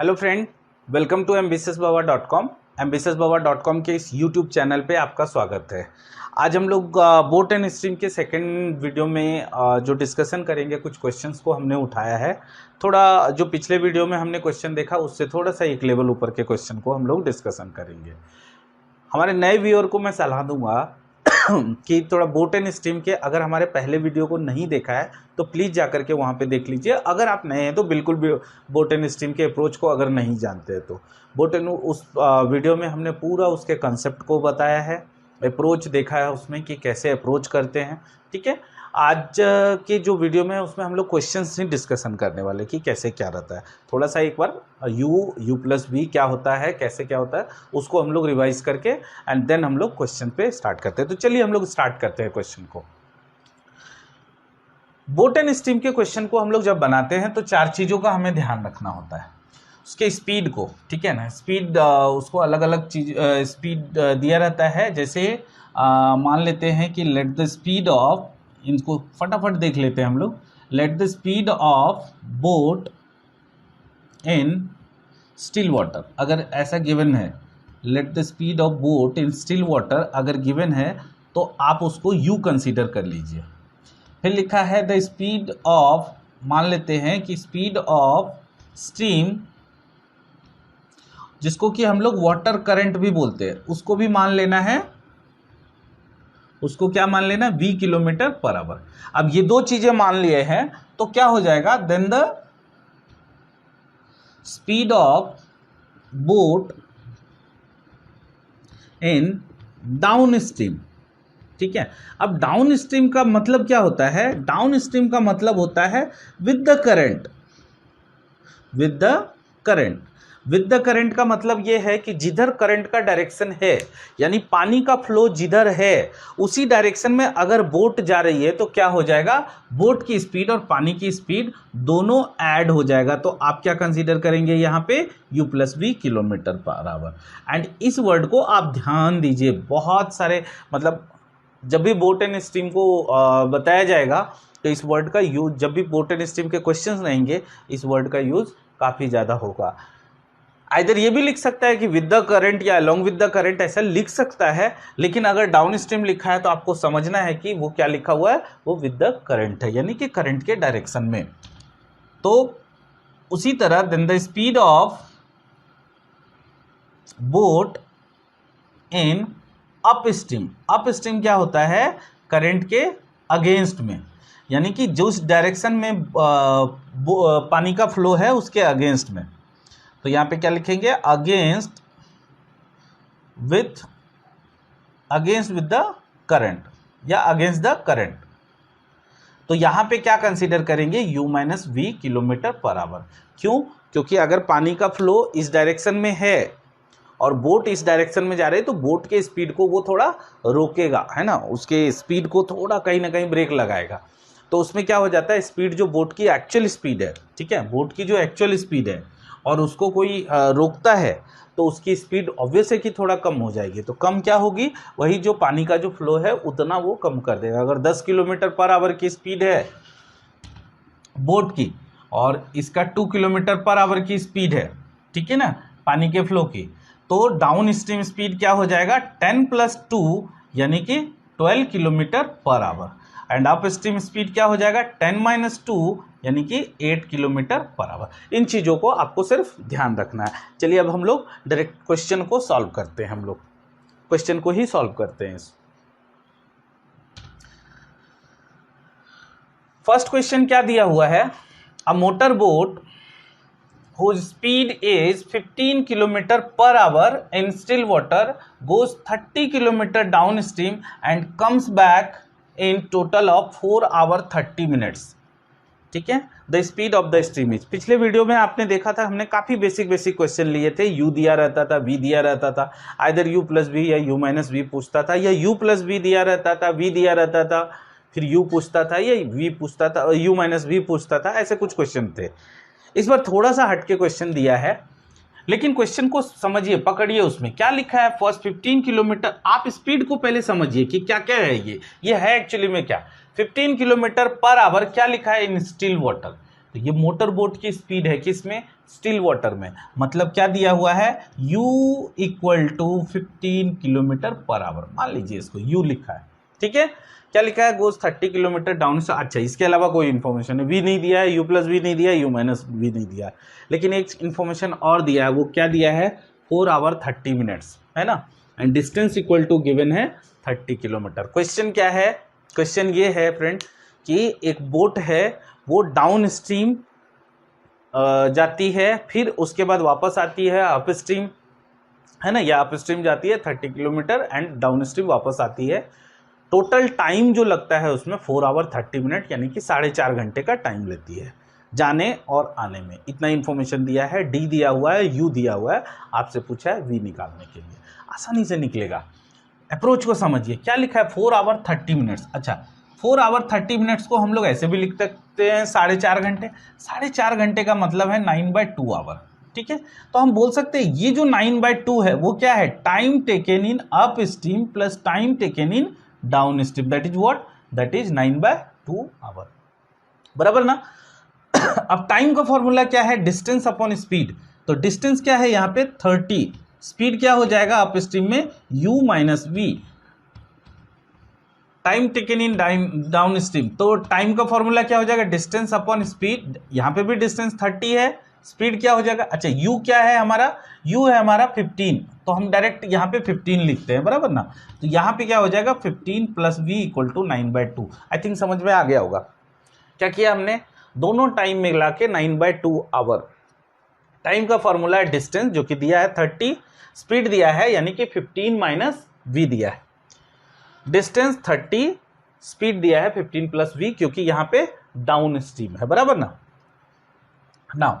Hello friend, welcome to ambitiousbaba.com। ambitiousbaba.com के इस YouTube channel पे आपका स्वागत है। आज हम लोग बोट एंड स्ट्रीम के सेकंड वीडियो में जो डिस्कशन करेंगे, कुछ क्वेश्चंस को हमने उठाया है। थोड़ा जो पिछले वीडियो में हमने क्वेश्चन देखा उससे थोड़ा सा एक लेवल ऊपर के क्वेश्चन को हम लोग डिस्कशन करेंगे। हमारे नए व्यूअर को मैं सलाह दूंगा कि थोड़ा बोट एंड स्ट्रीम के अगर हमारे पहले वीडियो को नहीं देखा है तो प्लीज़ जा करके वहाँ पे देख लीजिए। अगर आप नए हैं तो बिल्कुल भी बोट एंड स्ट्रीम के अप्रोच को अगर नहीं जानते हैं तो बोट एंड उस वीडियो में हमने पूरा उसके कंसेप्ट को बताया है, अप्रोच देखा है उसमें कि कैसे अप्रोच करते हैं। ठीक है, आज के जो वीडियो में उसमें हम लोग क्वेश्चंस ही डिस्कशन करने वाले कि कैसे क्या रहता है। थोड़ा सा एक बार यू प्लस बी क्या होता है, कैसे क्या होता है, उसको हम लोग रिवाइज करके एंड देन हम लोग क्वेश्चन पे स्टार्ट करते हैं। तो चलिए हम लोग स्टार्ट करते हैं क्वेश्चन को। बोट एंड स्ट्रीम के क्वेश्चन को हम लोग जब बनाते हैं तो चार चीज़ों का हमें ध्यान रखना होता है। उसके स्पीड को, ठीक है ना, स्पीड उसको अलग अलग चीज स्पीड दिया रहता है। जैसे मान लेते हैं कि लेट द स्पीड ऑफ, इनको फटाफट देख लेते हैं हम लोग। Let the speed of boat in still water, अगर ऐसा गिवन है, let the speed of boat in still water अगर गिवन है तो आप उसको यू कंसीडर कर लीजिए। फिर लिखा है द स्पीड ऑफ, मान लेते हैं कि स्पीड ऑफ स्ट्रीम, जिसको कि हम लोग वाटर करंट भी बोलते हैं, उसको भी मान लेना है। उसको क्या मान लेना? v kilometre per our. अब ये दो चीजें मान लिए हैं तो क्या हो जाएगा? Then the speed of boat in down stream. ठीक है, अब डाउन स्ट्रीम का मतलब क्या होता है? डाउन स्ट्रीम का मतलब होता है with the current. With the current, with the current का मतलब यह है कि जिधर करंट का डायरेक्शन है, यानी पानी का फ्लो जिधर है उसी डायरेक्शन में अगर बोट जा रही है तो क्या हो जाएगा? बोट की स्पीड और पानी की स्पीड दोनों ऐड हो जाएगा। तो आप क्या कंसीडर करेंगे यहाँ पे? u plus v kilometer per hour. And इस वर्ड को आप ध्यान दीजिए, बहुत सारे मतलब जब भी बोट एंड स्ट्रीम को बताया जाएगा तो इस वर्ड का यूज, जब भी बोट एंड स्ट्रीम के क्वेश्चंस रहेंगे, इस वर्ड का यूज काफ़ी ज़्यादा होगा। आइदर ये भी लिख सकता है कि विद द करंट या अलोंग विद द करंट, ऐसा लिख सकता है, लेकिन अगर डाउन स्ट्रीम लिखा है तो आपको समझना है कि वो क्या लिखा हुआ है, वो विद द करंट है, यानी कि करंट के डायरेक्शन में। तो उसी तरह then the speed of boat in up stream. Upstream क्या होता है? करंट के अगेंस्ट में, यानी कि जो उस डायरेक्शन में पानी का फ्लो है उसके अगेंस्ट में। तो यहां पे क्या लिखेंगे? अगेंस्ट विथ द करंट या अगेंस्ट द करंट। तो यहां पे क्या कंसीडर करेंगे? u minus v kilometer per hour. क्यों? क्योंकि अगर पानी का फ्लो इस डायरेक्शन में है और बोट इस डायरेक्शन में जा रही है तो बोट के स्पीड को वो थोड़ा रोकेगा, है ना, उसके स्पीड को थोड़ा कहीं ना कहीं ब्रेक लगाएगा। तो उसमें क्या हो जाता है? स्पीड जो बोट की एक्चुअल स्पीड है, ठीक है, बोट की जो एक्चुअल स्पीड है और उसको कोई रोकता है तो उसकी स्पीड ऑब्वियस है कि थोड़ा कम हो जाएगी। तो कम क्या होगी? वही जो पानी का जो फ्लो है उतना वो कम कर देगा। अगर 10 किलोमीटर पर आवर की स्पीड है बोट की और इसका 2 किलोमीटर पर आवर की स्पीड है, ठीक है ना, पानी के फ्लो की, तो डाउन स्ट्रीम स्पीड क्या हो जाएगा? 10 + 2 यानी कि 12 kilometre per hour. And up stream speed क्या हो जाएगा? 10 - 2 यानी कि 8 किलोमीटर पर आवर। इन चीज़ों को आपको सिर्फ ध्यान रखना है। चलिए अब हम लोग डायरेक्ट क्वेश्चन को सॉल्व करते हैं। हम लोग क्वेश्चन को ही सॉल्व करते हैं। फर्स्ट क्वेश्चन क्या दिया हुआ है? A motor boat whose speed is 15 km per hour in still water goes 30 km downstream and comes back in total of 4 hours 30 minutes। ठीक है, the speed of the stream is. पिछले video में आपने देखा था, हमने काफी बेसिक क्वेश्चन लिए थे। u दिया रहता था, v दिया रहता था, आइदर u प्लस v या u माइनस v पूछता था, या u प्लस v दिया रहता था, v दिया रहता था, फिर u पूछता था या v पूछता था, u माइनस v पूछता था। ऐसे कुछ क्वेश्चन थे। इस बार थोड़ा सा हटके क्वेश्चन दिया है, लेकिन क्वेश्चन को समझिए, पकड़िए। उसमें क्या लिखा है? फर्स्ट 15 किलोमीटर, आप स्पीड को पहले समझिए कि क्या क्या है ये है एक्चुअली में क्या। 15 किलोमीटर पर आवर क्या लिखा है? इन स्टिल वाटर। तो ये मोटर बोट की स्पीड है किसमें, स्टिल वाटर में, मतलब क्या दिया हुआ है, u equal to 15 kilometer per hour, मान लीजिए इसको u लिखा है, ठीक है। क्या लिखा है, गोज 30 किलोमीटर डाउन। अच्छा, इसके अलावा कोई इन्फॉर्मेशन है, v नहीं दिया है, u प्लस वी नहीं दिया है, u माइनस वी नहीं दिया है, लेकिन एक इन्फॉर्मेशन और दिया है, वो क्या दिया है, 4 आवर 30 मिनट्स, है ना, and distance equal to given है 30 किलोमीटर। क्वेश्चन क्या है, क्वेश्चन ये है फ्रेंड कि एक बोट है, वो डाउन स्ट्रीम जाती है, फिर उसके बाद वापस आती है अप स्ट्रीम, है ना, या अप स्ट्रीम जाती है 30 किलोमीटर एंड डाउन स्ट्रीम वापस आती है। टोटल टाइम जो लगता है उसमें 4 आवर 30 मिनट, यानी कि 4.5 घंटे का टाइम लेती है जाने और आने में। इतना इन्फॉर्मेशन दिया है, डी दिया हुआ है, यू दिया हुआ है, आपसे पूछा है वी निकालने के लिए, आसानी से निकलेगा। अप्रोच को समझिए, क्या लिखा है, 4 आवर 30 मिनट्स। अच्छा, 4 आवर 30 मिनट्स को हम लोग ऐसे भी लिख सकते हैं 4.5 घंटे। 4.5 घंटे का मतलब है 9/2 आवर, ठीक है। तो हम बोल सकते हैं ये जो 9/2 है वो क्या है, time taken in up stream plus time taken in down stream, that is what, that is 9/2 hour, बराबर ना। अब टाइम का फॉर्मूला क्या है, डिस्टेंस अपॉन स्पीड। तो डिस्टेंस क्या है यहाँ पे 30, स्पीड क्या हो जाएगा अप स्ट्रीम में u minus v, time taken in down stream. तो टाइम का फॉर्मूला क्या हो जाएगा, डिस्टेंस अपॉन स्पीड, यहाँ पे भी डिस्टेंस 30 है, स्पीड क्या हो जाएगा, अच्छा u क्या है हमारा, u है हमारा 15, तो हम डायरेक्ट यहाँ पे 15 लिखते हैं, बराबर ना। तो यहाँ पे क्या हो जाएगा 15 plus v equal to 9/2। I think समझ में आ गया होगा। क्या किया हमने, दोनों टाइम में मिला के 9/2 आवर। टाइम का फॉर्मूला है डिस्टेंस, जो कि दिया है 30, स्पीड दिया है यानी कि 15 माइनस v दिया है, डिस्टेंस 30, स्पीड दिया है 15 प्लस v, क्योंकि यहाँ पे डाउन स्ट्रीम है, बराबर ना। नाउ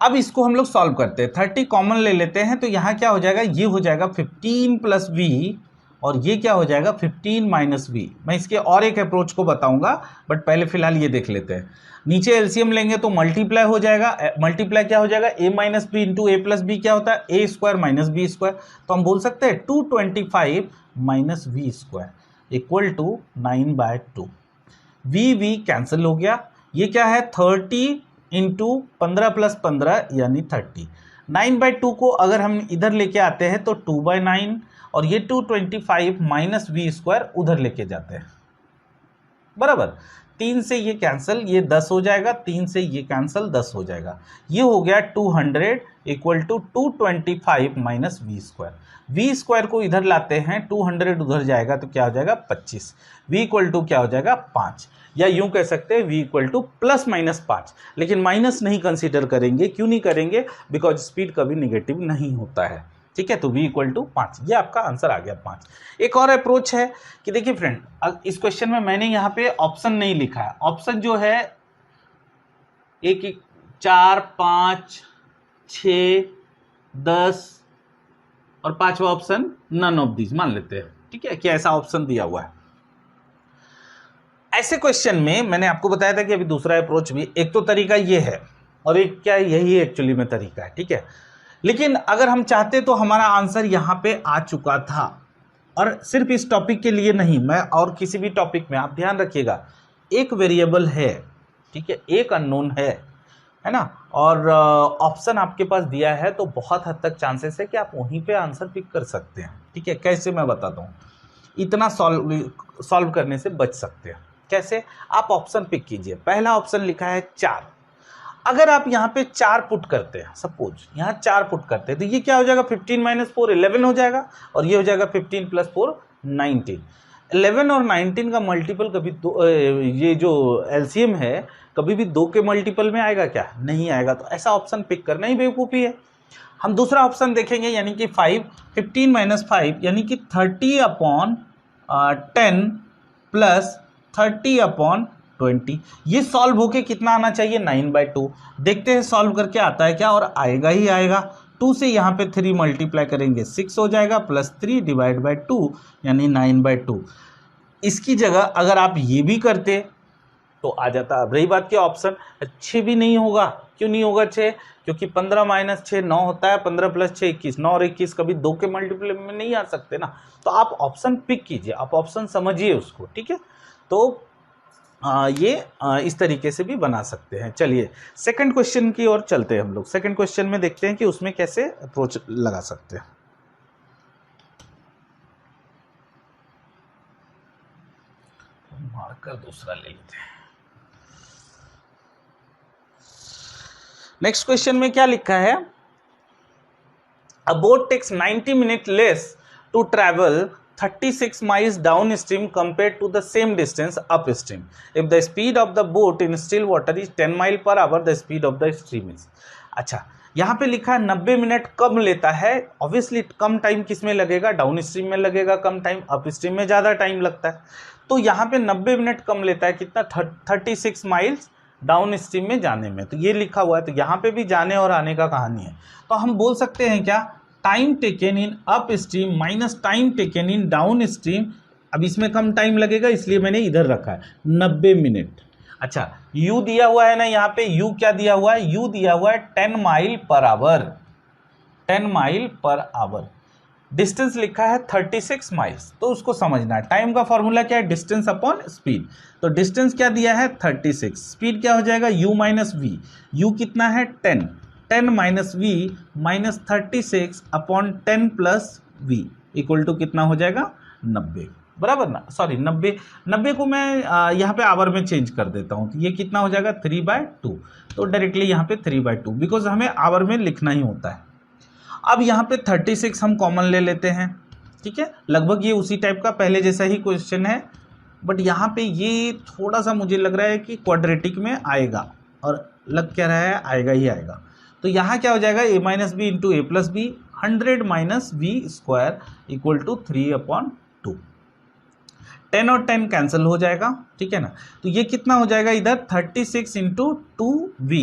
अब इसको हम लोग सॉल्व करते हैं, 30 कॉमन ले लेते हैं, तो यहाँ क्या हो जाएगा, ये हो जाएगा 15 प्लस v, और ये क्या हो जाएगा 15 माइनस v। मैं इसके और एक अप्रोच को बताऊंगा, बट पहले फिलहाल ये देख लेते हैं। नीचे एलसीएम लेंगे तो मल्टीप्लाई हो जाएगा, मल्टीप्लाई क्या हो जाएगा, a minus B into A plus B, क्या होता है a square minus B square. तो हम बोल सकते हैं 225 minus v square equal to 9/2। V cancel हो गया, ये क्या है 30 इंटू 15 प्लस 15 यानी 30। 9/2 को अगर हम इधर लेके आते हैं तो 2/9, और ये 225 माइनस वी स्क्वायर उधर लेके जाते हैं, बराबर। 3 से ये कैंसिल, ये 10 हो जाएगा, 3 से ये कैंसिल, 10 हो जाएगा, ये हो गया 200 equal to 225 minus v square. V square को इधर लाते हैं, 200 उधर जाएगा तो क्या हो जाएगा 25, वी इक्वल टू क्या हो जाएगा 5, या यूं कह सकते हैं v equal to plus minus 5, लेकिन माइनस नहीं कंसीडर करेंगे। क्यों नहीं करेंगे, बिकॉज स्पीड कभी निगेटिव नहीं होता है, ठीक है। तो v इक्वल टू 5, ये आपका आंसर आ गया 5। एक और अप्रोच है कि देखिए फ्रेंड, इस क्वेश्चन में मैंने यहाँ पे ऑप्शन नहीं लिखा है। ऑप्शन जो है 1, 4, 5, 6, 10 और 5वां ऑप्शन नन ऑफ दिस मान लेते हैं, ठीक है, कि ऐसा ऑप्शन दिया हुआ है। ऐसे क्वेश्चन में मैंने आपको बताया था कि अभी दूसरा अप्रोच भी, एक तो तरीका ये है और एक क्या यही एक्चुअली में तरीका है, ठीक है। लेकिन अगर हम चाहते तो हमारा आंसर यहाँ पे आ चुका था, और सिर्फ इस टॉपिक के लिए नहीं, मैं और किसी भी टॉपिक में, आप ध्यान रखिएगा, एक वेरिएबल है, ठीक है, एक अननोन है ना, और ऑप्शन आपके पास दिया है, तो बहुत हद तक चांसेस है कि आप वहीं पे आंसर पिक कर सकते हैं, ठीक है। कैसे, मैं बताता हूँ, इतना सॉल्व करने से बच सकते हैं। कैसे, आप ऑप्शन पिक कीजिए। पहला ऑप्शन लिखा है 4, अगर आप यहाँ पे 4 पुट करते हैं, सपोज यहाँ 4 पुट करते हैं, तो ये क्या हो जाएगा 15 माइनस 4 11 हो जाएगा, और ये हो जाएगा 15 प्लस 4 19। 11 और 19 का मल्टीपल कभी ये जो एलसीएम है कभी भी 2 के मल्टीपल में आएगा क्या, नहीं आएगा। तो ऐसा ऑप्शन पिक करना ही बेवकूफ़ी है। हम दूसरा ऑप्शन देखेंगे, यानी कि 5, 15 माइनस 5 यानी कि 30/10 प्लस 30/20। ये सॉल्व होके कितना आना चाहिए 9/2। देखते हैं सॉल्व करके आता है क्या, और आएगा ही आएगा। 2 से यहाँ पे 3 मल्टीप्लाई करेंगे 6 हो जाएगा, प्लस 3 डिवाइड बाई 2 यानी 9/2। इसकी जगह अगर आप ये भी करते तो आ जाता। अब रही बात की ऑप्शन 6 भी नहीं होगा, क्यों नहीं होगा 6, क्योंकि 15 माइनस 6 9 होता है, 15 प्लस 6 21, 9 और 21 कभी 2 के मल्टीपल में नहीं आ सकते ना। तो आप ऑप्शन पिक कीजिए, आप ऑप्शन समझिए उसको, ठीक है। तो इस तरीके से भी बना सकते हैं। चलिए सेकंड क्वेश्चन की ओर चलते हैं हम लोग। सेकंड क्वेश्चन में देखते हैं कि उसमें कैसे अप्रोच लगा सकते हैं। मार्कर दूसरा ले लेते हैं। नेक्स्ट क्वेश्चन में क्या लिखा है, a boat takes 90 minute less to travel 36 miles downstream compared to the same distance upstream. If the speed of the boat in still water is 10 mile per hour, the speed of the stream is. अच्छा, यहाँ पे लिखा है 90 minute कम लेता है। Obviously कम time किस में लगेगा, डाउन स्ट्रीम में लगेगा कम टाइम, अप स्ट्रीम में ज़्यादा टाइम लगता है। तो यहाँ पे 90 मिनट कम लेता है कितना, 36 माइल्स डाउन स्ट्रीम में जाने में। तो ये लिखा हुआ है, तो यहाँ पे भी जाने और आने का कहानी है। तो हम बोल सकते हैं क्या, time taken in up stream minus time taken in down stream. अब इसमें कम टाइम लगेगा इसलिए मैंने इधर रखा है 90 मिनट। अच्छा, u दिया हुआ है ना, यहाँ पे u क्या दिया हुआ है, u दिया हुआ है 10 mile per hour, 10 mile per hour. Distance लिखा है 36 माइल्स, तो उसको समझना है। टाइम का फॉर्मूला क्या है, डिस्टेंस अपॉन स्पीड। तो डिस्टेंस क्या दिया है 36, स्पीड क्या हो जाएगा u माइनस वी। u कितना है 10, 10 minus v minus 36 upon 10 plus v equal to कितना हो जाएगा 90, बराबर ना। सॉरी 90 को मैं यहाँ पे आवर में चेंज कर देता हूँ, तो ये कितना हो जाएगा 3/2। तो डायरेक्टली यहाँ पे 3/2 बिकॉज हमें आवर में लिखना ही होता है। अब यहाँ पे 36 हम कॉमन ले लेते हैं, ठीक है। लगभग ये उसी टाइप का पहले जैसा ही क्वेश्चन है, बट यहाँ पे ये थोड़ा सा मुझे लग रहा है कि क्वाड्रेटिक में आएगा, और लग क्या रहा है आएगा ही आएगा। तो यहाँ क्या हो जाएगा a minus B into A plus b, 100 minus v square equal to 3/2। 10 और 10 कैंसिल हो जाएगा, ठीक है ना। तो ये कितना हो जाएगा इधर 36 इंटू 2v।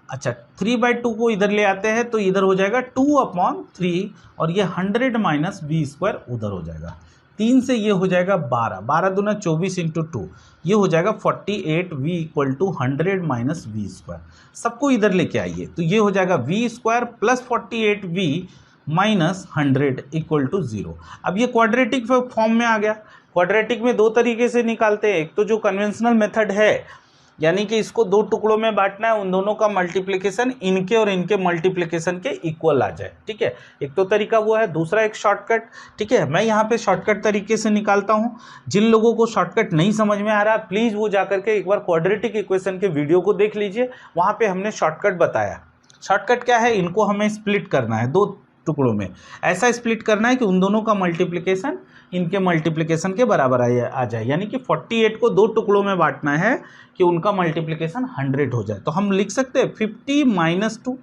अच्छा, 3/2 को इधर ले आते हैं तो इधर हो जाएगा 2/3, और ये 100 माइनस वी स्क्वायर उधर हो जाएगा। 3 से ये हो जाएगा 12, 12 दूना 24 इंटू 2, ये हो जाएगा 48v equal to 100 minus v square. सबको इधर लेके आइए, तो ये हो जाएगा v square plus 48v minus 100 equal to 0। अब ये क्वाड्रेटिक फॉर्म में आ गया। क्वाड्रेटिक में दो तरीके से निकालते हैं, एक तो जो कन्वेंशनल मेथड है, यानी कि इसको दो टुकड़ों में बांटना है, उन दोनों का मल्टीप्लिकेशन इनके और इनके मल्टीप्लिकेशन के इक्वल आ जाए, ठीक है। एक तो तरीका वो है, दूसरा एक शॉर्टकट, ठीक है। मैं यहाँ पे शॉर्टकट तरीके से निकालता हूँ। जिन लोगों को शॉर्टकट नहीं समझ में आ रहा, प्लीज़ वो जाकर के एक बार क्वाड्रेटिक इक्वेशन के वीडियो को देख लीजिए, वहाँ पर हमने शॉर्टकट बताया। शॉर्टकट क्या है, इनको हमें स्प्लिट करना है दो टुकड़ों में, ऐसा स्प्लिट करना है कि उन दोनों का मल्टीप्लिकेशन इनके मल्टीप्लिकेशन के बराबर आ जाए, यानी कि 48 को दो टुकड़ों में बांटना है कि उनका मल्टीप्लिकेशन 100 हो जाए। तो हम लिख सकते हैं 50 माइनस 2,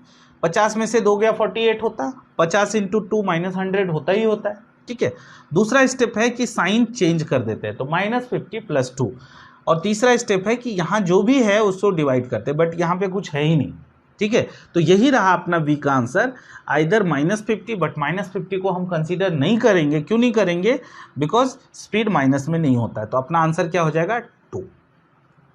50 में से 2 गया 48 होता, 50 इंटू 2 माइनस 100 होता ही होता है, ठीक है। दूसरा स्टेप है कि साइन चेंज कर देते हैं, तो -50 प्लस 2, और तीसरा स्टेप है कि यहाँ जो भी है उसको डिवाइड करते हैं, बट यहाँ पे कुछ है ही नहीं, ठीक है। तो यही रहा अपना वी का आंसर, आइदर -50, बट -50 को हम कंसीडर नहीं करेंगे। क्यों नहीं करेंगे, बिकॉज स्पीड माइनस में नहीं होता है। तो अपना आंसर क्या हो जाएगा 2,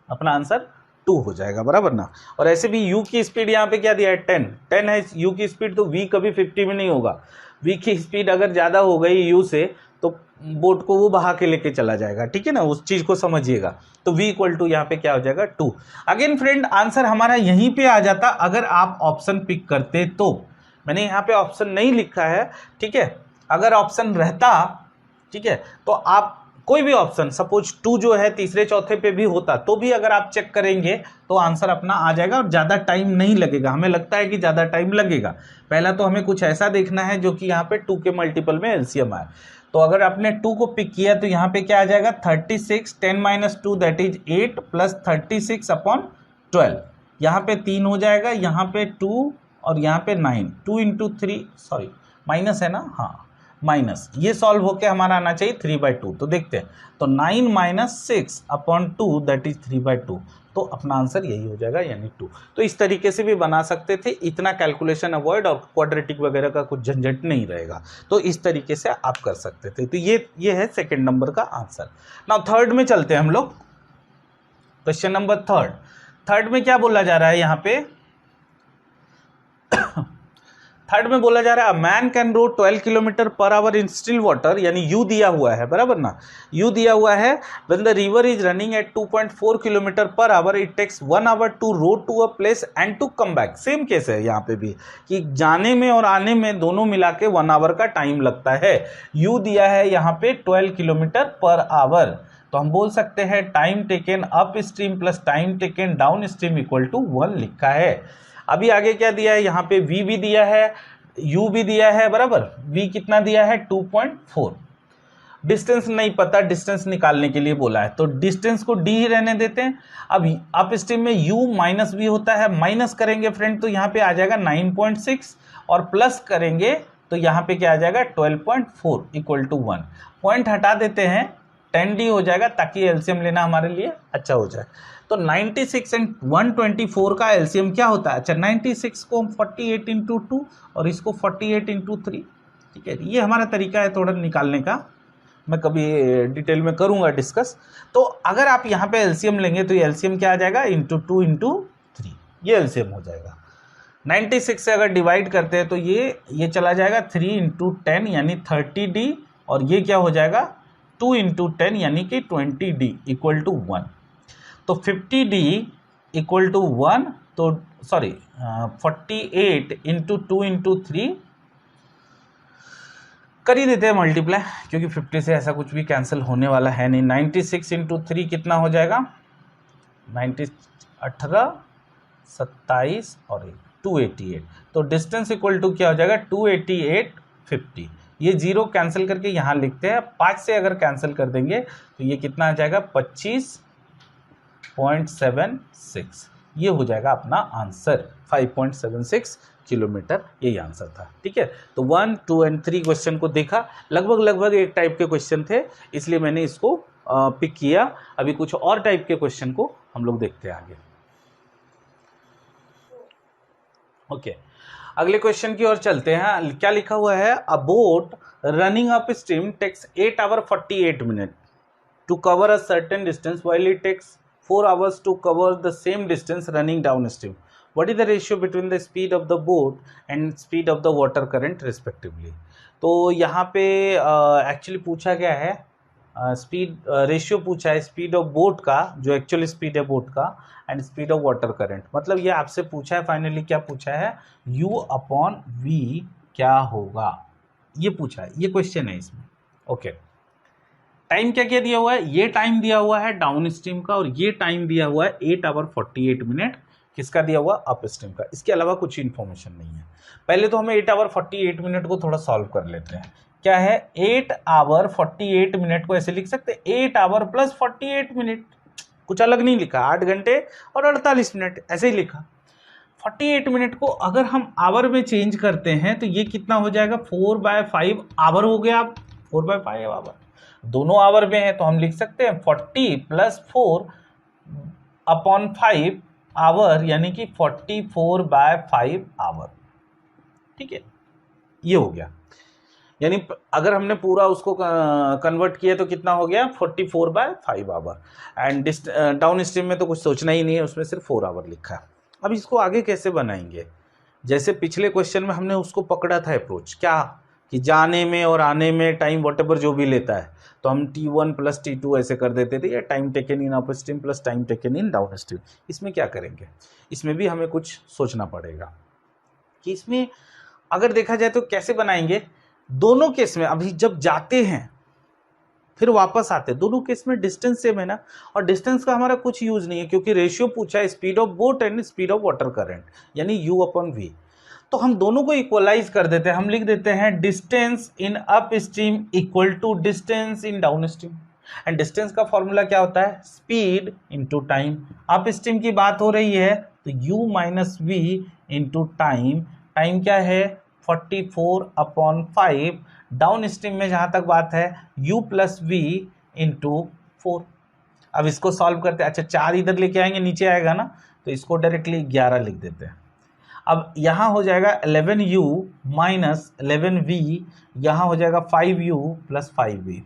अपना आंसर 2 हो जाएगा, बराबर ना। और ऐसे भी u की स्पीड यहाँ पे क्या दिया है 10 है u की स्पीड, तो v कभी 50 में नहीं होगा। v की स्पीड अगर ज़्यादा हो गई u से तो बोट को वो बहा के लेके चला जाएगा, ठीक है ना, उस चीज़ को समझिएगा। तो v इक्वल टू यहाँ पे क्या हो जाएगा 2। अगेन फ्रेंड, आंसर हमारा यहीं पे आ जाता अगर आप ऑप्शन पिक करते। तो मैंने यहाँ पे ऑप्शन नहीं लिखा है, ठीक है। अगर ऑप्शन रहता, ठीक है, तो आप कोई भी ऑप्शन, सपोज 2 जो है तीसरे चौथे पे भी होता, तो भी अगर आप चेक करेंगे तो आंसर अपना आ जाएगा, और ज़्यादा टाइम नहीं लगेगा। हमें लगता है कि ज़्यादा टाइम लगेगा। पहला तो हमें कुछ ऐसा देखना है जो कि यहाँ पे 2 के मल्टीपल में एलसीएम आए। तो अगर आपने 2 को पिक किया तो यहाँ पे क्या आ जाएगा 36, 10 माइनस 2 दैट इज 8 प्लस 36/12, यहाँ पे 3 हो जाएगा, यहाँ पे 2 और यहाँ पे 9, 2 इंटू 3, सॉरी माइनस है ना, हाँ माइनस, ये सॉल्व होके हमारा आना चाहिए 3/2। तो देखते हैं, तो 9 माइनस 6/2 दैट इज 3/2, तो अपना आंसर यही हो जाएगा, यानी 2। तो इस तरीके से भी बना सकते थे, इतना कैलकुलेशन अवॉइड और क्वाड्रेटिक वगैरह का कुछ झंझट नहीं रहेगा। तो इस तरीके से आप कर सकते थे। तो ये है सेकंड नंबर का आंसर। नाउ थर्ड में चलते हैं हम लोग। क्वेश्चन नंबर थर्ड में क्या बोला जा रहा है यहाँ पे थर्ड में बोला जा रहा है man can row 12 kilometre per hour in still water, यानी यू दिया हुआ है, बराबर ना, यू दिया हुआ है। When the river is running at 2.4 kilometre per hour it takes 1 hour to row to a place and to come back. Same case है यहाँ पे भी कि जाने में और आने में दोनों मिला के 1 आवर का टाइम लगता है। यू दिया है यहाँ पे 12 किलोमीटर पर आवर, तो हम बोल सकते हैं time taken up stream plus time taken down stream equal to 1 लिखा है। अभी आगे क्या दिया है, यहाँ पे v भी दिया है, u भी दिया है, बराबर। v कितना दिया है 2.4, डिस्टेंस नहीं पता, डिस्टेंस निकालने के लिए बोला है, तो डिस्टेंस को d ही रहने देते हैं। अब अप स्ट्रीम में u माइनस v होता है, माइनस करेंगे फ्रेंड तो यहाँ पे आ जाएगा 9.6 और प्लस करेंगे तो यहाँ पे क्या आ जाएगा 12.4 इक्वल टू 1। पॉइंट हटा देते हैं, 10d हो जाएगा ताकि एलसीएम लेना हमारे लिए अच्छा हो जाए। तो 96 एंड 124 का एलसीएम क्या होता है, अच्छा 96 को हम 48 इंटू 2 और इसको 48 इंटू 3, ठीक है, ये हमारा तरीका है थोड़ा निकालने का, मैं कभी डिटेल में करूंगा डिस्कस। तो अगर आप यहाँ पे एलसीएम लेंगे तो ये एलसीएम क्या आ जाएगा इंटू 2 इंटू 3, ये एलसीएम हो जाएगा। 96 से अगर डिवाइड करते हैं तो ये चला जाएगा 3 इंटू 10 यानी 30d, और ये क्या हो जाएगा 2 इंटू 10 यानी कि 20d इक्वल टू 1। तो 50d इक्वल टू 1, तो सॉरी 48 इंटू 2 इंटू 3 कर ही देते हैं मल्टीप्लाई, क्योंकि 50 से ऐसा कुछ भी कैंसिल होने वाला है नहीं। 96 इंटू 3 कितना हो जाएगा 90, 18, 27 और 288, तो डिस्टेंस इक्वल टू क्या हो जाएगा 288 50। ये जीरो कैंसिल करके यहाँ लिखते हैं, 5 से अगर कैंसिल कर देंगे तो ये कितना आ जाएगा 25.76, ये हो जाएगा अपना आंसर 5.76 किलोमीटर, यही आंसर था। ठीक है, तो 1, 2 एंड 3 क्वेश्चन को देखा, लगभग एक टाइप के क्वेश्चन थे, इसलिए मैंने इसको पिक किया। अभी कुछ और टाइप के क्वेश्चन को हम लोग देखते हैं आगे। ओके, अगले क्वेश्चन की ओर चलते हैं। क्या लिखा हुआ है, a boat running up stream takes 8 hour 48 minute to cover a certain distance while it takes 4 hours to cover the same distance running down stream. What is the ratio between the speed of the boat and speed of the water current respectively? तो यहाँ पे actually पूछा गया है speed ratio पूछा है speed of boat का, जो एक्चुअली स्पीड है बोट का, and speed of water current. मतलब ये आपसे पूछा है, फाइनली क्या पूछा है, u अपॉन v क्या होगा, ये पूछा है, ये क्वेश्चन है इसमें। ओके, टाइम क्या क्या दिया हुआ है, ये टाइम दिया हुआ है डाउन स्ट्रीम का, और ये टाइम दिया हुआ है 8 आवर 48 मिनट किसका दिया हुआ, अप स्ट्रीम का। इसके अलावा कुछ इन्फॉर्मेशन नहीं है। पहले तो हमें 8 आवर 48 मिनट को थोड़ा सॉल्व कर लेते हैं। क्या है 8 आवर 48 मिनट को ऐसे लिख सकते हैं 8 आवर प्लस 48 मिनट, कुछ अलग नहीं लिखा, 8 घंटे और 48 मिनट ऐसे ही लिखा। 48 मिनट को अगर हम आवर में चेंज करते हैं तो ये कितना हो जाएगा 4/5 आवर हो गया। आप 4/5 आवर, दोनों आवर में है तो हम लिख सकते हैं 40 + 4 अपॉन 5 आवर, यानी कि 44/5 आवर। ठीक है, ये हो गया, यानी अगर हमने पूरा उसको कन्वर्ट किया तो कितना हो गया 44/5 आवर। एंड डाउन स्ट्रीम में तो कुछ सोचना ही नहीं है, उसमें सिर्फ 4 आवर लिखा है। अब इसको आगे कैसे बनाएंगे, जैसे पिछले क्वेश्चन में हमने उसको पकड़ा था अप्रोच, क्या कि जाने में और आने में टाइम व्हाटएवर जो भी लेता है, तो हम T1 + T2 ऐसे कर देते थे, या time taken in up stream plus time taken in down stream. इसमें क्या करेंगे, इसमें भी हमें कुछ सोचना पड़ेगा कि इसमें अगर देखा जाए तो कैसे बनाएंगे। दोनों केस में अभी जब जाते हैं फिर वापस आते हैं, दोनों केस में डिस्टेंस सेम है ना, और डिस्टेंस का हमारा कुछ यूज नहीं है क्योंकि रेशियो पूछा है speed of boat and speed of water current, यानी u अपॉन v। तो हम दोनों को इक्वलाइज कर देते हैं, हम लिख देते हैं distance in up stream equal to distance in down stream. And distance का फॉर्मूला क्या होता है, speed into time. Up stream की बात हो रही है तो u minus v into time, time क्या है 44/5, डाउन स्ट्रीम में जहां तक बात है u + v इंटू 4। अब इसको सॉल्व करते हैं, अच्छा 4 इधर लेके आएंगे नीचे आएगा ना, तो इसको डायरेक्टली 11 लिख देते हैं। अब यहाँ हो जाएगा 11u माइनस 11v, यहाँ हो जाएगा 5u + 5v।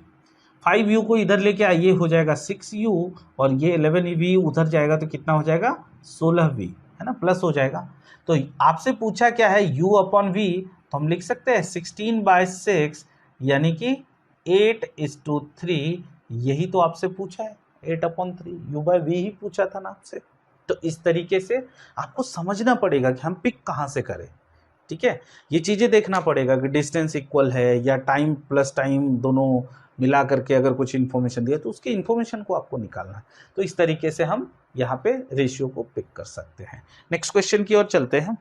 5u को इधर लेके आइए, हो जाएगा 6u, और ये 11v उधर जाएगा तो कितना हो जाएगा 16v। है ना, प्लस हो जाएगा। तो आपसे पूछा क्या है, u अपॉन v, तो हम लिख सकते हैं 16/6 यानी कि 8:3, यही तो आपसे पूछा है, 8/3 u/v ही पूछा था ना आपसे। तो इस तरीके से आपको समझना पड़ेगा कि हम पिक कहाँ से करें, ठीक है। ये चीजें देखना पड़ेगा कि डिस्टेंस इक्वल है या टाइम प्लस टाइम दोनों मिला करके अगर कुछ इन्फॉर्मेशन दिया तो उसकी इन्फॉर्मेशन को आपको निकालना है। तो इस तरीके से हम यहाँ पे रेशियो को पिक कर सकते हैं। नेक्स्ट क्वेश्चन की ओर चलते हैं।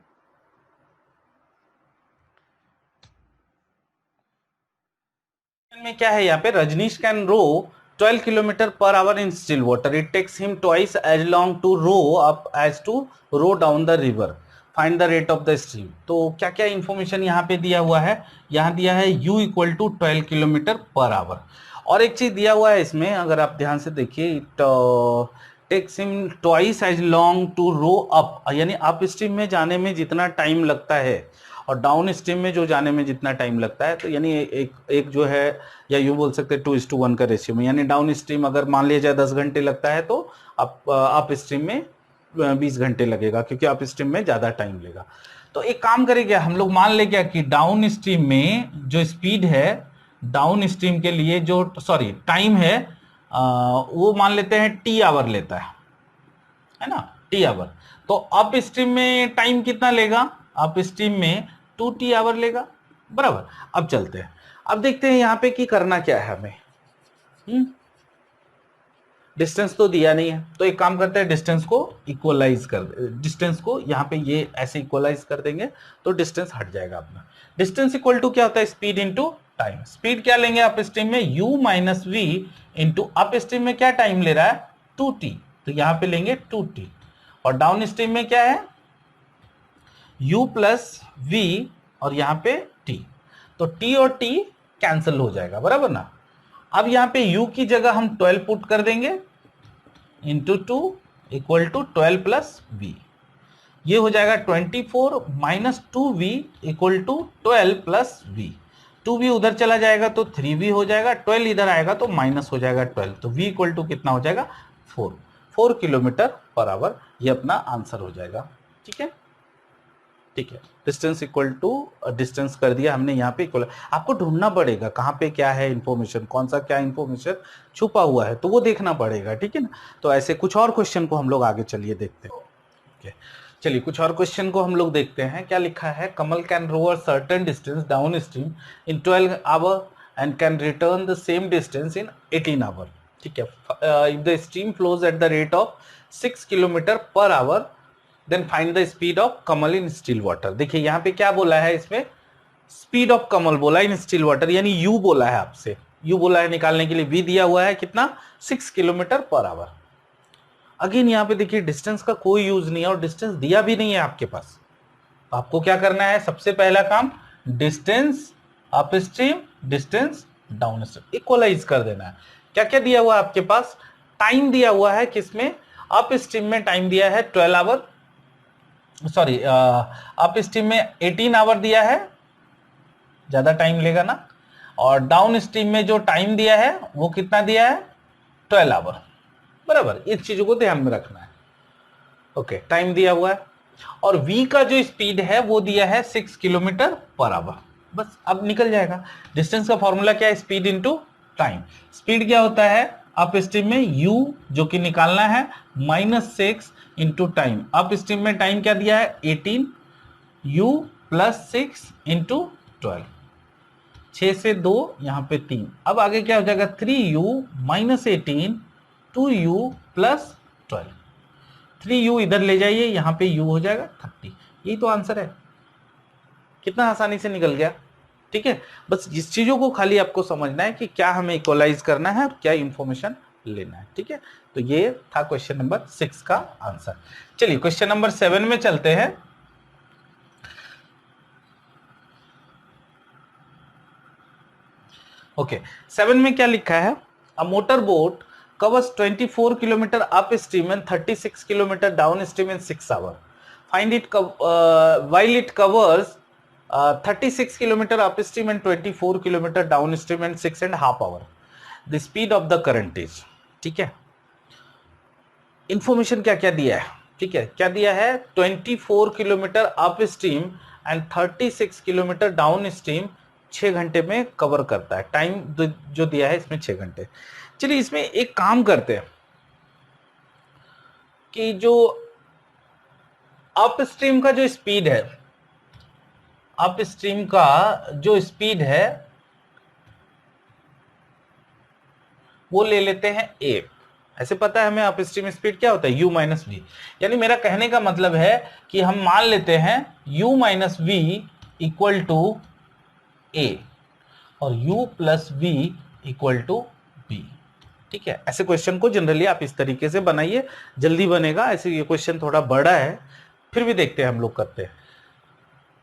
में क्या है यहाँ पे, Rajnish can row 12 kilometre per hour in still water, it takes him twice as long to row up as to row down the river, find the rate of the stream. तो क्या क्या इंफॉर्मेशन यहाँ पे दिया हुआ है, यहाँ दिया है u equal to 12 kilometre per hour, और एक चीज दिया हुआ है इसमें अगर आप ध्यान से देखिए, it takes him twice as long to row up, यानी अप स्ट्रीम में जाने में जितना टाइम लगता है और डाउन स्ट्रीम में जो जाने में जितना टाइम लगता है, तो यानी एक जो है, या यूं बोल सकते हैं 2:1 का रेशियो में, यानी डाउन स्ट्रीम अगर मान लिया जाए 10 घंटे लगता है तो अप स्ट्रीम में 20 घंटे लगेगा, क्योंकि अप स्ट्रीम में ज्यादा टाइम लेगा। तो एक काम करेंगे हम लोग, मान ले क्या कि डाउन स्ट्रीम में जो स्पीड है, डाउन स्ट्रीम के लिए जो टाइम है वो मान लेते हैं टी आवर लेता है ना, टी आवर। तो अप स्ट्रीम में टाइम कितना लेगा, अप स्ट्रीम में 2t आवर लेगा, बराबर। अब चलते हैं, अब देखते हैं यहाँ पे कि करना क्या है हमें। डिस्टेंस तो दिया नहीं है, तो एक काम करते हैं, डिस्टेंस को इक्वलाइज कर, डिस्टेंस को यहाँ पे ये ऐसे इक्वलाइज कर देंगे तो डिस्टेंस हट जाएगा अपना। डिस्टेंस इक्वल टू क्या होता है, स्पीड इंटू टाइम। स्पीड क्या लेंगे अप स्ट्रीम में, u minus v into up stream में क्या टाइम ले रहा है 2t, तो यहाँ पे लेंगे 2t, और डाउन स्ट्रीम में क्या है u प्लस v और यहाँ पे t, तो t और t कैंसिल हो जाएगा, बराबर ना। अब यहाँ पे u की जगह हम 12 पुट कर देंगे into 2 equal to 12 plus v, ये हो जाएगा 24 minus 2v equal to 12 plus v. 2v उधर चला जाएगा तो 3v हो जाएगा, 12 इधर आएगा तो माइनस हो जाएगा 12, तो v इक्वल टू कितना हो जाएगा 4 किलोमीटर पर आवर, ये अपना आंसर हो जाएगा। ठीक है, ठीक है, डिस्टेंस इक्वल टू डिस्टेंस कर दिया हमने यहाँ पे इक्वल। आपको ढूंढना पड़ेगा कहाँ पे क्या है इंफॉर्मेशन, कौन सा क्या इंफॉर्मेशन छुपा हुआ है, तो वो देखना पड़ेगा, ठीक है ना। तो ऐसे कुछ और क्वेश्चन को हम लोग आगे चलिए देखते हैं। okay. चलिए कुछ और क्वेश्चन को हम लोग देखते हैं। क्या लिखा है, Kamal can row a certain distance down stream in 12 hour and can return the same distance in 18 hour. ठीक है, if the stream flows at the rate of 6 kilometre per hour then find the speed of Kamal in still water. देखिए यहाँ पे क्या बोला है, इसमें speed of कमल बोला इन स्टिल वाटर, यानी यू बोला है आपसे, यू बोला है निकालने के लिए, वी दिया हुआ है कितना 6 किलोमीटर पर आवर। अगेन यहाँ पे देखिए डिस्टेंस का कोई यूज नहीं है और डिस्टेंस दिया भी नहीं है आपके पास। आपको क्या करना है, सबसे पहला काम distance up stream distance down stream equalise कर देना है। क्या क्या दिया हुआ है आपके पास, टाइम दिया हुआ है, किसमें अप स्ट्रीम में टाइम दिया है 12 आवर, सॉरी अप स्ट्रीम में 18 आवर दिया है, ज्यादा टाइम लेगा ना, और डाउन स्ट्रीम में जो टाइम दिया है वो कितना दिया है 12 आवर, बराबर। इस चीजों को ध्यान में रखना है। ओके, टाइम दिया हुआ है और v का जो स्पीड है वो दिया है 6 किलोमीटर पर आवर, बस अब निकल जाएगा। डिस्टेंस का फॉर्मूला क्या है, स्पीड इंटू टाइम। स्पीड क्या होता है अप स्ट्रीम में u जो कि निकालना है -6 इंटू टाइम। अप स्ट्रीम में टाइम क्या दिया है 18, u प्लस 6 इंटू 12, 6 से 2 यहाँ पे 3, अब आगे क्या हो जाएगा 3u minus 18 2u plus 12, 3u इधर ले जाइए, यहाँ पे u हो जाएगा 30। यही तो आंसर है, कितना आसानी से निकल गया। ठीक है, बस इस चीजों को खाली आपको समझना है कि क्या हमें इक्वलाइज करना है और क्या इंफॉर्मेशन लेना है। ठीक है, तो ये था क्वेश्चन नंबर 6 का आंसर। चलिए क्वेश्चन नंबर 7 में चलते हैं। ओके, 7 में क्या लिखा है, a motor boat covers 24 kilometre up stream and 36 kilometre down stream in 6 hour, find it while it covers 36 kilometre up stream and 24 kilometre down stream and 6.5 hour, the speed of the current is. ठीक है, information क्या क्या दिया है, ठीक है, क्या दिया है 24 kilometre up stream and 36 kilometre down stream 6 घंटे में कवर करता है। टाइम जो दिया है इसमें 6 घंटे। चलिए इसमें एक काम करते हैं कि जो अप स्ट्रीम का जो स्पीड है, अप स्ट्रीम का जो स्पीड है वो ले लेते हैं ए। ऐसे पता है हमें अप स्ट्रीम स्पीड क्या होता है, u माइनस वी। यानी मेरा कहने का मतलब है कि हम मान लेते हैं u minus v equal to a और u plus v equal to b. ठीक है, ऐसे क्वेश्चन को जनरली आप इस तरीके से बनाइए, जल्दी बनेगा। ऐसे ये क्वेश्चन थोड़ा बड़ा है, फिर भी देखते हैं हम लोग करते हैं।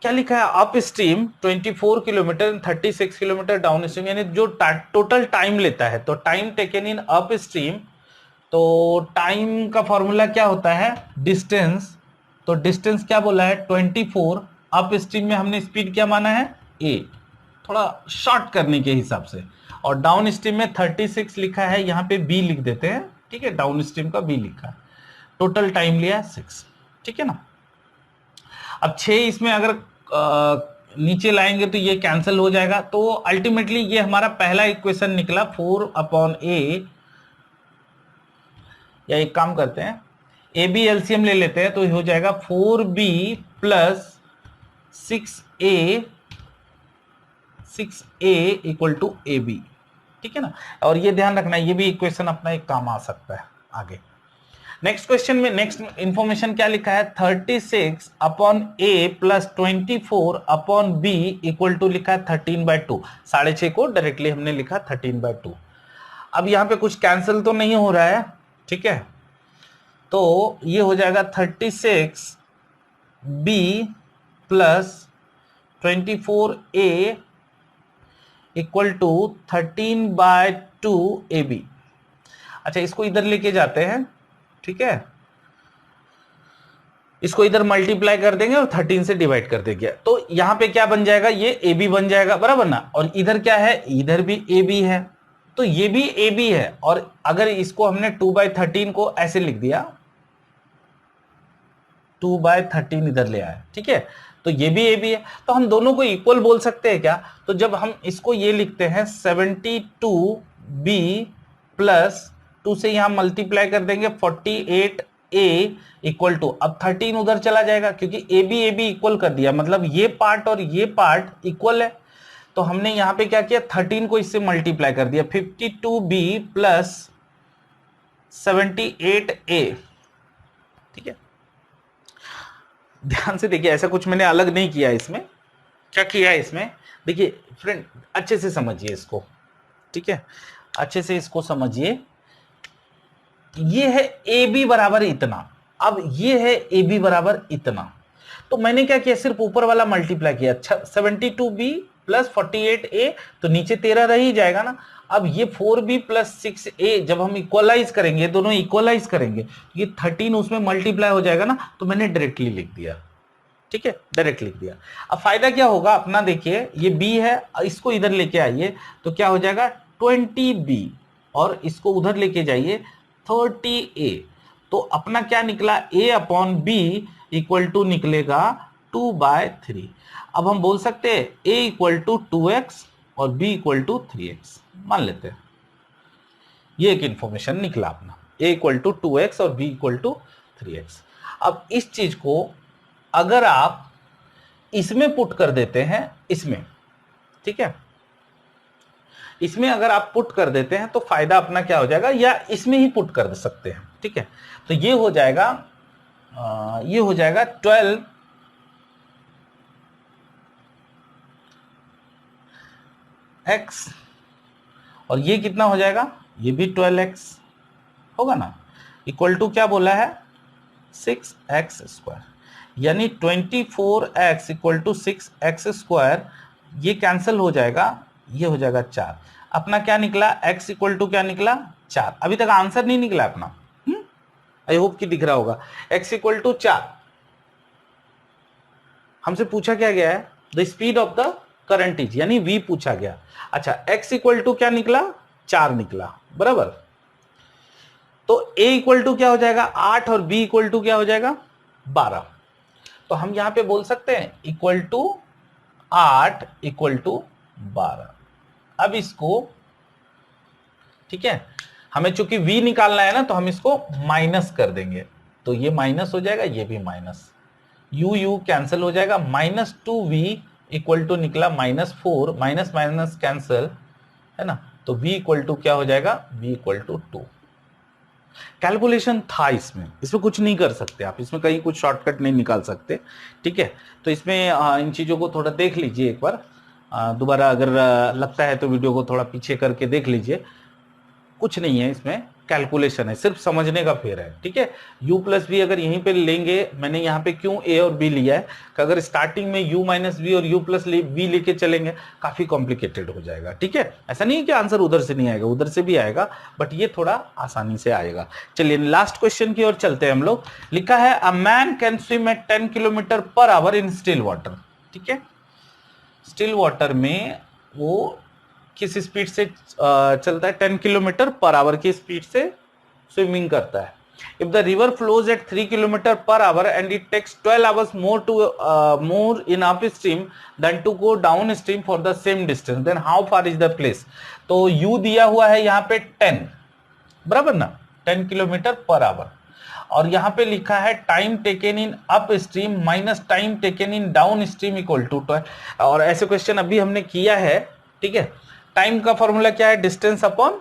क्या लिखा है, up stream 24 kilometre 36 kilometre down stream, यानी जो टोटल टाइम लेता है। तो time taken in up stream, तो टाइम का फॉर्मूला क्या होता है, डिस्टेंस। तो डिस्टेंस क्या बोला है 24, अप स्ट्रीम में हमने स्पीड क्या माना है a, थोड़ा शॉर्ट करने के हिसाब से। और डाउन स्ट्रीम में 36 लिखा है, यहां पे b लिख देते हैं। ठीक है, डाउन स्ट्रीम का b लिखा है। टोटल टाइम लिया है 6। ठीक है ना। अब 6 इसमें अगर नीचे लाएंगे तो ये कैंसिल हो जाएगा। तो अल्टीमेटली ये हमारा पहला इक्वेशन निकला 4/a, या एक काम करते हैं ए बी एलसीएम ले लेते हैं, तो हो जाएगा 4b plus 6a equal to a b. ठीक है ना। और ये ध्यान रखना है, ये भी इक्वेशन अपना एक काम आ सकता है आगे। नेक्स्ट क्वेश्चन में नेक्स्ट इंफॉर्मेशन क्या लिखा है, 36 upon a plus 24 upon b equal to लिखा है 13/2। 6.5 को डायरेक्टली हमने लिखा 13/2। अब यहां पे कुछ कैंसिल तो नहीं हो रहा है, ठीक है। तो ये हो जाएगा 36 b plus 24a equal to 13/2 a b. अच्छा, इसको इधर लेके जाते हैं, ठीक है। इसको इधर मल्टीप्लाई कर देंगे और 13 से डिवाइड कर देंगे, तो यहां पे क्या बन जाएगा, ये ए बी बन जाएगा, बराबर ना। और इधर क्या है, इधर भी ए बी है, तो ये भी ए बी है। और अगर इसको हमने 2/13 को ऐसे लिख दिया, 2/13 इधर ले आए, ठीक है, तो ये भी ए बी है। तो हम दोनों को इक्वल बोल सकते हैं क्या। तो जब हम इसको ये लिखते हैं 72b प्लस 2 से यहां मल्टीप्लाई कर देंगे 48a इक्वल टू, अब 13 उधर चला जाएगा क्योंकि ए बी इक्वल कर दिया, मतलब ये पार्ट और ये पार्ट इक्वल है। तो हमने यहां पे क्या किया, 13 को इससे मल्टीप्लाई कर दिया, 52b प्लस 78a। ठीक है, ध्यान से देखिए, ऐसा कुछ मैंने अलग नहीं किया इसमें। क्या किया है इसमें, देखिए फ्रेंड अच्छे से समझिए इसको, ठीक है, अच्छे से इसको समझिए। ये है ए बी बराबर इतना, अब ये है ए बी बराबर इतना। तो मैंने क्या किया, सिर्फ ऊपर वाला मल्टीप्लाई किया, 72b प्लस 48a, तो नीचे 13 रह ही जाएगा ना। अब ये 4b प्लस 6a जब हम इक्वलाइज करेंगे, दोनों इक्वलाइज करेंगे, ये 13 उसमें मल्टीप्लाई हो जाएगा ना, तो मैंने डायरेक्टली लिख दिया। ठीक है, डायरेक्ट लिख दिया। अब फायदा क्या होगा अपना, देखिए ये b है, इसको इधर लेके आइए तो क्या हो जाएगा 20b, और इसको उधर लेके जाइए 30a। तो अपना क्या निकला, a upon b equal to निकलेगा 2/3। अब हम बोल सकते हैं a इक्वल टू 2x और b इक्वल टू 3x, मान लेते हैं। ये एक इंफॉर्मेशन निकला अपना, a इक्वल टू 2x और b इक्वल टू 3x। अब इस चीज को अगर आप इसमें पुट कर देते हैं, इसमें, ठीक है, इसमें अगर आप पुट कर देते हैं तो फायदा अपना क्या हो जाएगा, या इसमें ही पुट कर सकते हैं। ठीक है, तो ये हो जाएगा 12x, और ये कितना हो जाएगा, ये भी 12x होगा ना, इक्वल टू क्या बोला है 6x², यानी 24x इक्वल टू 6x²। ये कैंसिल हो जाएगा, ये हो जाएगा 4। अपना क्या निकला, x इक्वल टू क्या निकला 4। अभी तक आंसर नहीं निकला अपना, आई होप कि दिख रहा होगा। x इक्वल टू 4, हमसे पूछा क्या गया है, the speed of the current is, यानी v पूछा गया। अच्छा, x इक्वल टू क्या निकला 4 निकला, बराबर। तो a इक्वल टू क्या हो जाएगा 8 और b इक्वल टू क्या हो जाएगा 12। तो हम यहां पे बोल सकते हैं इक्वल टू 8 इक्वल टू 12। अब इसको ठीक है, हमें चूंकि v निकालना है ना तो हम इसको माइनस कर देंगे, तो ये माइनस हो जाएगा, ये भी माइनस, u u कैंसिल हो जाएगा, -2v इक्वल टू निकला -4, माइनस माइनस कैंसिल है ना, तो v इक्वल टू क्या हो जाएगा v इक्वल टू 2। कैलकुलेशन था इसमें कुछ नहीं कर सकते आप, इसमें कहीं कुछ शॉर्टकट नहीं निकाल सकते, ठीक है। तो इसमें इन चीजों को थोड़ा देख लीजिए एक बार, दोबारा अगर लगता है तो वीडियो को थोड़ा पीछे करके देख लीजिए, कुछ नहीं है इसमें, कैलकुलेशन है, सिर्फ समझने का फेर है, ठीक है। u प्लस वी अगर यहीं पे लेंगे, मैंने यहाँ पे क्यों a और b लिया है कि अगर स्टार्टिंग में u माइनस वी और u प्लस v लेके चलेंगे काफी कॉम्प्लिकेटेड हो जाएगा, ठीक है। ऐसा नहीं है कि आंसर उधर से नहीं आएगा, उधर से भी आएगा, बट ये थोड़ा आसानी से आएगा। चलिए लास्ट क्वेश्चन की ओर चलते हैं हम लोग। लिखा है a man can swim at 10 kilometre per hour in still water, ठीक है। स्टिल वाटर में वो किस स्पीड से चलता है, 10 किलोमीटर पर आवर की स्पीड से स्विमिंग करता है। If the river flows at 3 kilometre per hour and it takes 12 hours more in up stream then to go down stream for the same distance, then how far is the place. तो u दिया हुआ है यहाँ पे 10, बराबर ना, 10 kilometre per hour, और यहां पे लिखा है time taken in up stream minus time taken in down stream equal to 12। और ऐसे क्वेश्चन अभी हमने किया है, ठीक है। टाइम का फॉर्मूला क्या है, डिस्टेंस अपॉन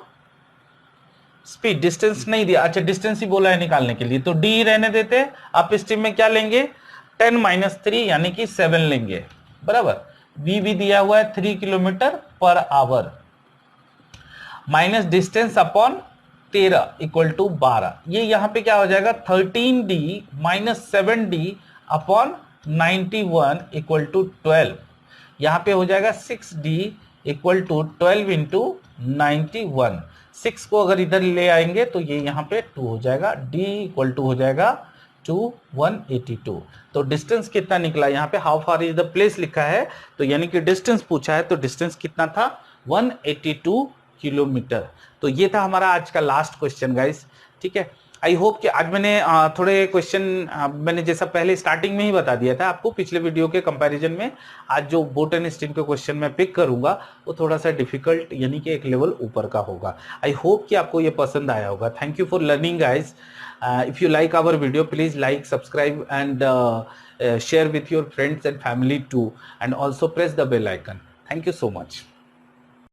स्पीड, डिस्टेंस नहीं दिया, अच्छा डिस्टेंस ही बोला है निकालने के लिए, तो डी रहने देते हैं। अप स्ट्रीम में क्या लेंगे 10 माइनस 3 यानी कि 7 लेंगे, बराबर। वी भी दिया हुआ है 3 kilometre per hour, minus distance upon 13 equal to 12, ये यहां पे क्या हो जाएगा 13d minus 7d upon 91 equal to 12, यहां पे हो जाएगा 6d इक्वल टू 12 इंटू 91। 6 को अगर इधर ले आएंगे तो ये यहां पे 2 हो जाएगा, d इक्वल टू हो जाएगा 182। तो डिस्टेंस कितना निकला, यहाँ पे how far is the place लिखा है, तो यानी कि डिस्टेंस पूछा है, तो डिस्टेंस कितना था 182 किलोमीटर। तो ये था हमारा आज का लास्ट क्वेश्चन गाइस, ठीक है। आई होप कि आज मैंने थोड़े क्वेश्चन मैंने जैसा पहले स्टार्टिंग में ही बता दिया था आपको पिछले वीडियो के कंपैरिजन में, आज जो बोट एंड स्ट्रीम के क्वेश्चन मैं पिक करूंगा वो थोड़ा सा डिफिकल्ट यानी कि एक लेवल ऊपर का होगा। आई होप कि आपको ये पसंद आया होगा। Thank you for learning guys. If you like our video please like, subscribe and share with your friends and family too, and also press the bell icon. Thank you so much.